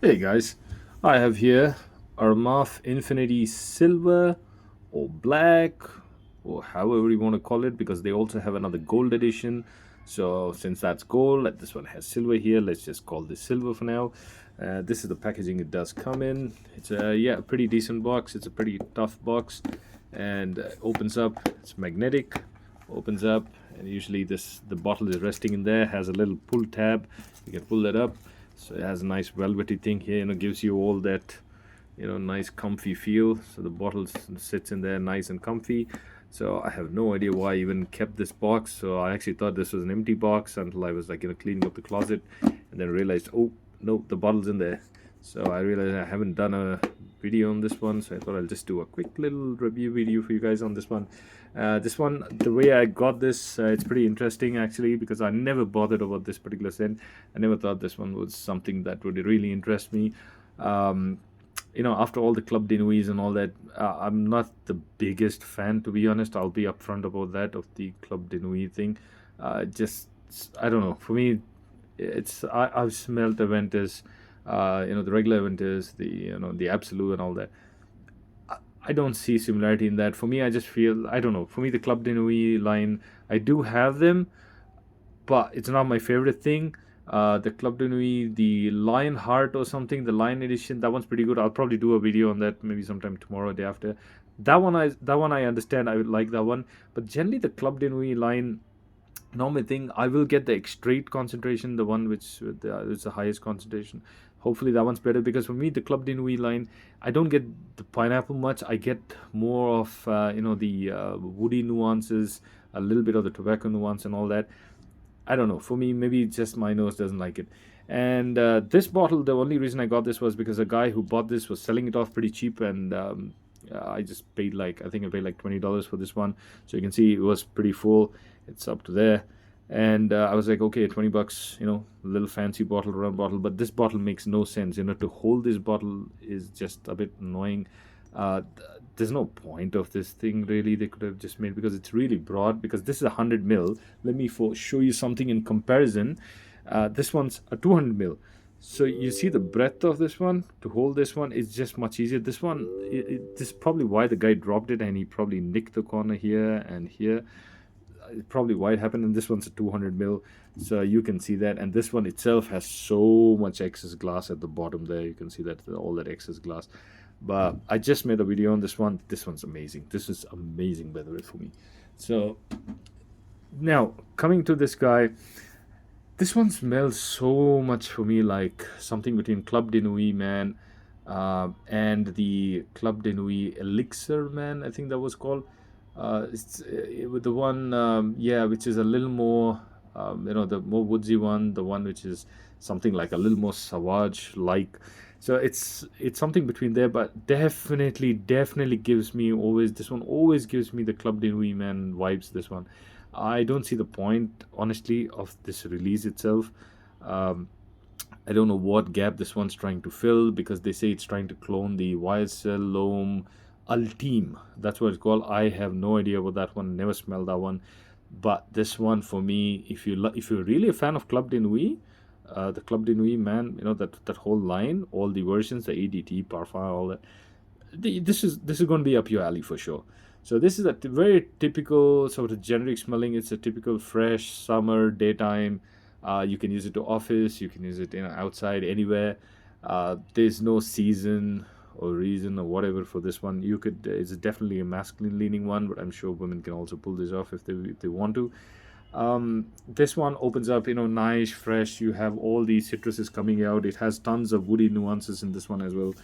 Hey guys, I have here Armaf Infinity Silver or Black or however you want to call it because they also have another gold edition. So since that's gold, this one has silver here. Let's just call this silver for now. This is the packaging it does come in. It's a pretty decent box. It's a pretty tough box and opens up. It's magnetic. Opens up and usually this the bottle is resting in there. Has a little pull tab. You can pull that up, so it has a nice velvety thing here, gives you all that, nice comfy feel. So the bottle sits in there nice and comfy. So I have no idea why I even kept this box. So I actually thought this was an empty box until I was like, cleaning up the closet and then realized, oh, no, the bottle's in there. So I realized I haven't done a video on this one. So I thought I'll just do a quick little review video for you guys on this one. This one, the way I got this, it's pretty interesting actually because I never bothered about this particular scent. I never thought this one was something that would really interest me. Um, After all the Club de Nuits and all that, I'm not the biggest fan, to be honest. I'll be upfront about that, of the Club de Nuit thing. Just, I don't know. For me, I've smelled Aventus, the regular Aventus, the Absolute and all that. I don't see similarity in that. For me, I just feel, I don't know. For me, the Club de Nuit line, I do have them, but it's not my favorite thing. The Club de Nuit, the Lion Heart or something, the Lion Edition, that one's pretty good. I'll probably do a video on that maybe sometime tomorrow, or day after. That one I understand. I would like that one, but generally the Club de Nuit line, normal thing. I will get the extrait concentration, the one which is the highest concentration. Hopefully that one's better because for me the Club de Nuit line, I don't get the pineapple much. I get more of the woody nuances, a little bit of the tobacco nuance and all that. I don't know. For me, maybe just my nose doesn't like it. And this bottle, the only reason I got this was because a guy who bought this was selling it off pretty cheap, and I just paid like, I think I paid like $20 for this one. So you can see it was pretty full. It's up to there. And I was like, okay, $20, a little fancy bottle, round bottle. But this bottle makes no sense. To hold this bottle is just a bit annoying. There's no point of this thing really. They could have just made, because it's really broad, because this is 100 mil. Let me show you something in comparison. This one's a 200 mil. So you see the breadth of this one. To hold this one is just much easier. This one, this is probably why the guy dropped it, and he probably nicked the corner here and here. Probably why it happened. And this one's a 200 mil, so you can see that. And this one itself has so much excess glass at the bottom there. You can see that, all that excess glass. But I just made a video on this one. This one's amazing. This is amazing, by the way, for me. So now coming to this guy, this one smells so much for me like something between Club de Nuit, man, and the Club de Nuit Elixir, man. I think that was called. It's with the one, yeah, which is a little more, the more woodsy one, the one which is something like a little more savage like. So it's something between there, but definitely gives me, always, this one always gives me the Club de Nuit, man, vibes. This one, I don't see the point, honestly, of this release itself. Um, I don't know what gap this one's trying to fill, because they say it's trying to clone the YSL Loam Ultime. That's what it's called. I have no idea about that one. Never smelled that one. But this one, for me, if you're really a fan of Club de Nuit, the Club de Nuit, man, that whole line, all the versions, the ADT, Parfum, all that. This is going to be up your alley for sure. So this is a very typical sort of generic smelling. It's a typical fresh summer daytime. You can use it to office. You can use it outside, anywhere. There's no season or reason or whatever for this one. You could, it's definitely a masculine leaning one, but I'm sure women can also pull this off if they want to. This one opens up, nice, fresh. You have all these citruses coming out. It has tons of woody nuances in this one as well.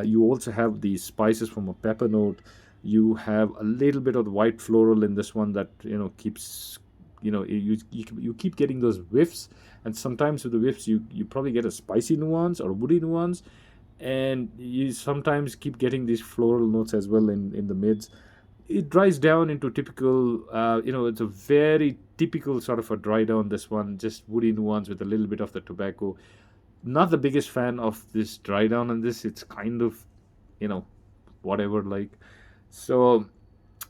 You also have the spices from a pepper note. You have a little bit of the white floral in this one that keeps, you keep getting those whiffs, and sometimes with the whiffs you probably get a spicy nuance or woody nuance, and you sometimes keep getting these floral notes as well in the mids. It dries down into typical, it's a very typical sort of a dry down, this one, just woody nuance with a little bit of the tobacco. Not the biggest fan of this dry down on this. It's kind of, you know whatever, like. So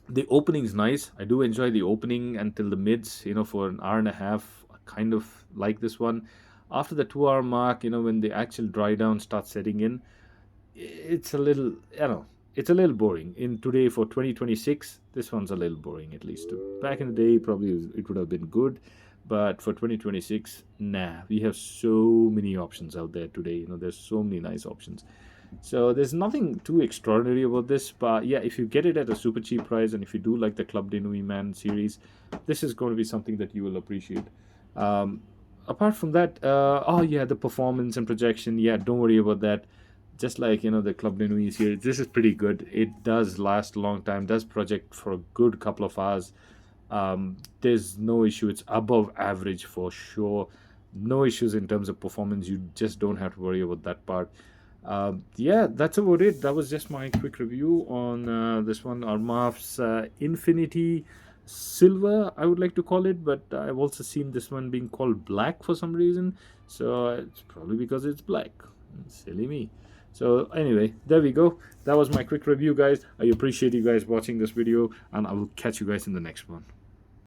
the opening's nice. I do enjoy the opening until the mids, for an hour and a half. I kind of like this one. After the 2 hour mark, when the actual dry down starts setting in, it's a little, it's a little boring. In today for 2026, this one's a little boring. At least back in the day, probably it would have been good, but for 2026, nah. We have so many options out there today. There's so many nice options. So there's nothing too extraordinary about this, but yeah, if you get it at a super cheap price, and if you do like the Club de Nuit Man series, this is going to be something that you will appreciate. Um, Apart from that, oh yeah, the performance and projection, yeah, don't worry about that. Just like the Club de Nuit series, this is pretty good. It does last a long time, does project for a good couple of hours. There's no issue. It's above average for sure. No issues in terms of performance. You just don't have to worry about that part. Yeah, that's about it. That was just my quick review on this one, Armaf's Infinity Silver, I would like to call it, but I've also seen this one being called Black for some reason. So it's probably because it's black. Silly me. So anyway, there we go. That was my quick review, guys. I appreciate you guys watching this video, and I will catch you guys in the next one.